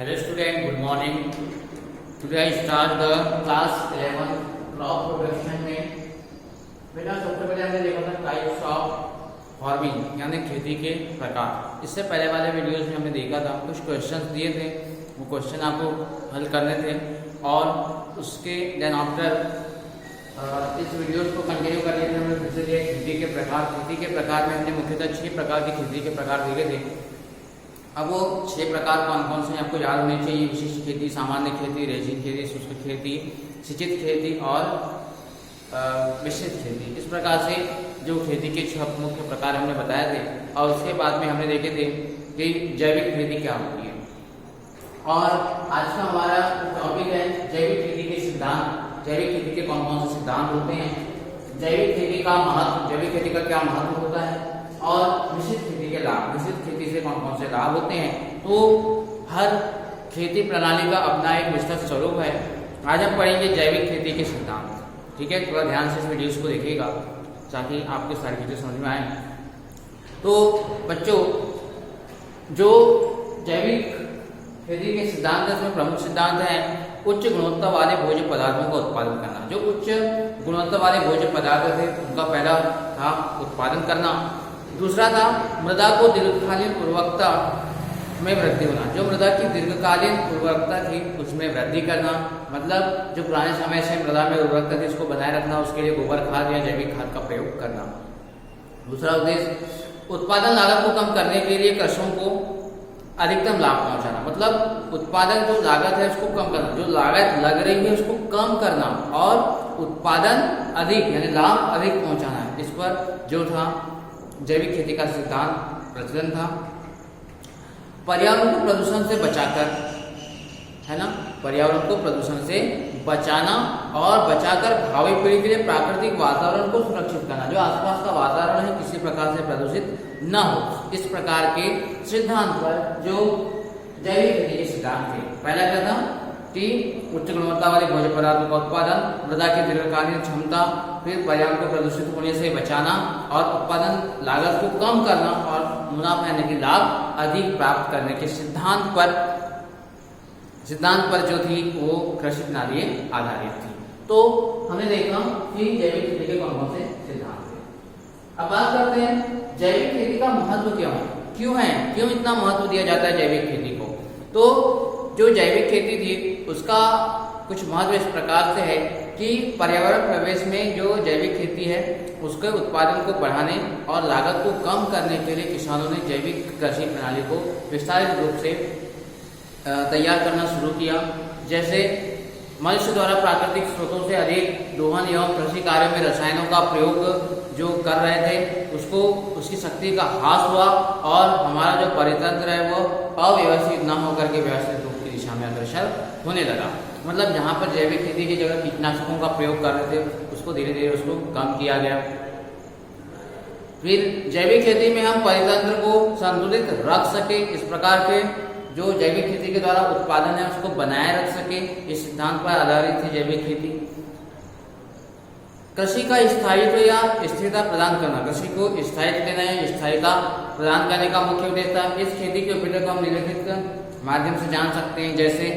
Hello student, good morning. Today I start the class 11 crop production में बेटा सबसे पहले हमने देखा था टाइप्स ऑफ फार्मिंग यानी खेती के प्रकार। इससे पहले वाले वीडियोस में हमने देखा था कुछ क्वेश्चंस दिए थे, वो क्वेश्चन आपको हल करने थे और उसके देन आफ्टर इस वीडियोस को कंटिन्यू करने के लिए हमने फिर से खेती के प्रकार। खेती के प्रकार में हमने मुख्यतः 6 प्रकार की खेती के प्रकार देखे थे। अब वो 6 प्रकार कौन कौन से आपको याद होने चाहिए? विशिष्ट खेती, सामान्य खेती, रेजिन खेती, शुष्क खेती, सिंचित खेती और मिश्रित खेती। इस प्रकार से जो खेती के 6 मुख्य प्रकार हमने बताए थे और उसके बाद में हमने देखे थे कि जैविक खेती क्या होती है। और आज का हमारा टॉपिक है जैविक खेती के सिद्धांत। जैविक खेती के कौन कौन से सिद्धांत होते हैं, जैविक खेती का महत्व, जैविक खेती का क्या महत्व होता है और मिश्रित खेती के लाभ, मिश्रित खेती से कौन कौन से लाभ होते हैं। तो हर खेती प्रणाली का अपना एक विस्तृत स्वरूप है। आज हम पढ़ेंगे जैविक खेती के सिद्धांत। ठीक है, थोड़ा ध्यान से इस वीडियोस को देखिएगा ताकि आपके सारी चीजें समझ में आए। तो बच्चों, जो जैविक खेती के सिद्धांत है उसमें प्रमुख सिद्धांत है उच्च गुणवत्ता वाले भोज्य पदार्थों का उत्पादन करना। जो उच्च गुणवत्ता वाले भोज्य पदार्थ थे उनका पहला था उत्पादन करना। दूसरा था मृदा को दीर्घकालीन उर्वरकता में वृद्धि होना। जो मृदा की दीर्घकालीन उर्वरकता थी उसमें वृद्धि करना, मतलब जो पुराने समय से मृदा में उर्वरकता थी उसको बनाए रखना, उसके लिए गोबर खाद या जैविक खाद का प्रयोग करना। दूसरा उद्देश्य उत्पादन लागत को कम करने के लिए कृषकों को अधिकतम लाभ पहुंचाना, मतलब उत्पादन जो लागत है उसको कम करना, जो लागत लग रही है उसको कम करना और उत्पादन अधिक यानी लाभ अधिक पहुंचाना है। इस पर जो था जैविक खेती का सिद्धांत प्रचलन था। पर्यावरण को प्रदूषण से बचाकर, है ना, पर्यावरण को प्रदूषण से बचाना और बचाकर भावी पीढ़ी के लिए प्राकृतिक वातावरण को सुरक्षित करना। जो आसपास का वातावरण है किसी प्रकार से प्रदूषित न हो, इस प्रकार के सिद्धांत पर जो जैविक खेती के सिद्धांत थे। पहला क्या था कि उच्च गुणवत्ता वाले भोज्य पदार्थों का उत्पादन, मृदा की दीर्घकालीन क्षमता, फिर पर्यावरण को प्रदूषित होने से बचाना और उत्पादन लागत को कम करना और मुनाफा यानी कि लाभ अधिक प्राप्त करने के सिद्धांत पर जो थी वो कृषि प्रणाली आधारित थी। तो हमने देखा कि जैविक खेती के कौन कौन से सिद्धांत थे। अब बात करते हैं जैविक खेती का महत्व क्यों है, क्यों इतना महत्व दिया जाता है जैविक खेती को। तो जो जैविक खेती थी उसका कुछ महत्व इस प्रकार से है कि पर्यावरण प्रवेश में जो जैविक खेती है उसके उत्पादन को बढ़ाने और लागत को कम करने के लिए किसानों ने जैविक कृषि प्रणाली को विस्तारित रूप से तैयार करना शुरू किया। जैसे मनुष्य द्वारा प्राकृतिक स्रोतों से अधिक दोहन एवं कृषि कार्य में रसायनों का प्रयोग जो कर रहे थे उसको उसकी शक्ति का ह्रास हुआ और हमारा जो परितंत्र है वो अव्यवस्थित न होकर के व्यवस्थित रूप की दिशा में अग्रसर होने लगा। मतलब जहाँ पर जैविक खेती की जगह कीटनाशकों का प्रयोग कर रहे थे उसको धीरे धीरे उसको कम किया गया। फिर जैविक खेती में हम परितंत्र को संतुलित रख सके, इस प्रकार के जो जैविक खेती के द्वारा उत्पादन है उसको बनाए रख सके, इस सिद्धांत पर आधारित थी जैविक खेती। कृषि का स्थायित्व या स्थिरता प्रदान करना, कृषि को स्थायित्व देना है, स्थायित्व प्रदान करने का मुख्य उद्देश्य था। इस खेती के उपयोग को हम निम्नलिखित माध्यम से जान सकते हैं। जैसे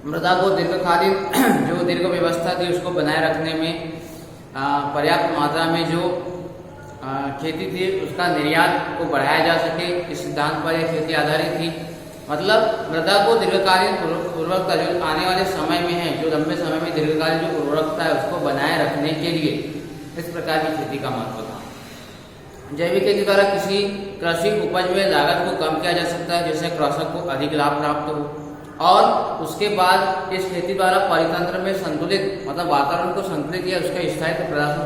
मृदा को दीर्घकालीन जो दीर्घ व्यवस्था थी उसको बनाए रखने में, पर्याप्त मात्रा में जो खेती थी उसका निर्यात को बढ़ाया जा सके, इस सिद्धांत पर यह खेती आधारित थी। मतलब मृदा को दीर्घकालीन उर्वरकता जो आने वाले समय में है, जो लंबे समय में दीर्घकालीन जो उर्वरकता है उसको बनाए रखने के लिए इस प्रकार की खेती का महत्व था। जैविक खेती द्वारा किसी कृषि उपज में लागत को कम किया जा सकता है जिससे कृषक को अधिक लाभ प्राप्त हो। और उसके बाद इस खेती द्वारा परितंत्र में संतुलित मतलब वातावरण को संतुलित या उसके स्थायित्व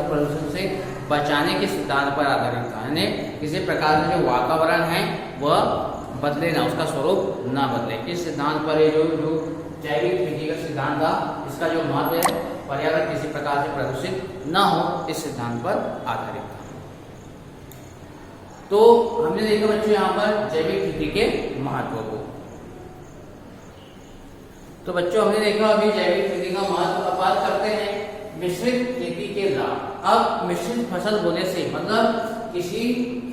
प्रदूषण से बचाने के सिद्धांत पर आधारित था। यानी किसी प्रकार से जो वातावरण है वह बदले ना, उसका स्वरूप ना बदले। इस सिद्धांत पर जो जैविक खेती का सिद्धांत था इसका जो महत्व है पर्यावरण किसी प्रकार से प्रदूषित न हो, इस सिद्धांत पर आधारित था। तो हमने देखा बच्चों यहाँ पर जैविक खेती के महत्व को। तो बच्चों हमने देखा अभी जैविक खेती का महत्व। अब बात करते हैं मिश्रित खेती के लाभ। अब मिश्रित फसल बोने से मतलब किसी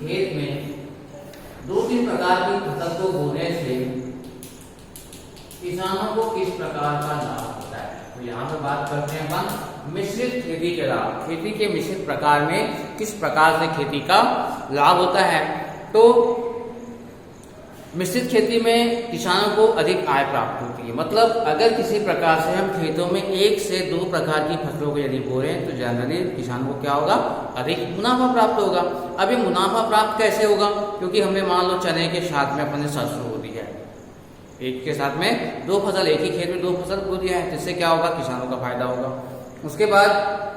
खेत में 2-3 प्रकार की फसल को बोने से प्रकार का लाभ होता है। तो यहाँ पे बात करते हैं अपन मिश्रित खेती के लाभ। खेती के मिश्रित प्रकार में किस प्रकार से खेती का लाभ होता है। तो मिश्रित खेती में किसानों को अधिक आय प्राप्त होती है। मतलब अगर किसी प्रकार से हम खेतों में 1 से 2 प्रकार की फसलों को यदि बो रहे हैं तो जनरली किसानों को क्या होगा, अधिक मुनाफा प्राप्त होगा। अभी मुनाफा प्राप्त कैसे होगा, क्योंकि हमने मान लो चने के साथ में अपने सरसों बो दी है, एक के साथ में 2 फसल, एक ही खेत में 2 फसल बो दिया है, जिससे क्या होगा, किसानों का फायदा होगा। उसके बाद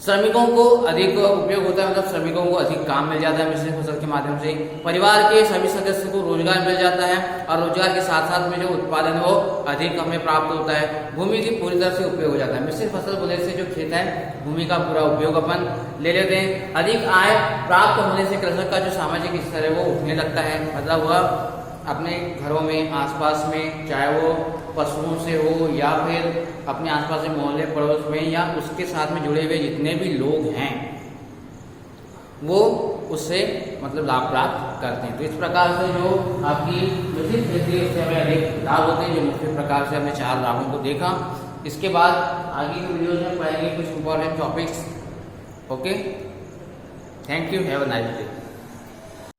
श्रमिकों को अधिक उपयोग होता है, मतलब श्रमिकों को अधिक काम मिल जाता है मिश्रित फसल के माध्यम से। परिवार के सभी सदस्य को रोजगार मिल जाता है और रोजगार के साथ साथ में जो उत्पादन वो अधिक हमें प्राप्त होता है। भूमि की पूरी तरह से उपयोग हो जाता है। मिश्रित फसल बोले से जो खेत है भूमि का पूरा उपयोग अपन ले लेते हैं। अधिक आय प्राप्त होने से कृषक का जो सामाजिक स्तर है वो उठने लगता है। मतलब वह अपने घरों में, आसपास में, चाहे वो पशुओं से हो या फिर अपने आसपास के मोहल्ले पड़ोस में या उसके साथ में जुड़े हुए जितने भी लोग हैं वो उससे मतलब लाभ प्राप्त करते हैं। तो इस प्रकार से जो आपकी मिश्रित खेती है उससे हमें अधिक लाभ होते हैं। जो मुख्य प्रकार से हमने 4 लाभों को देखा। इसके बाद आगे की वीडियोज में पढ़ेंगे कुछ important topics. Okay, thank you, have a nice day.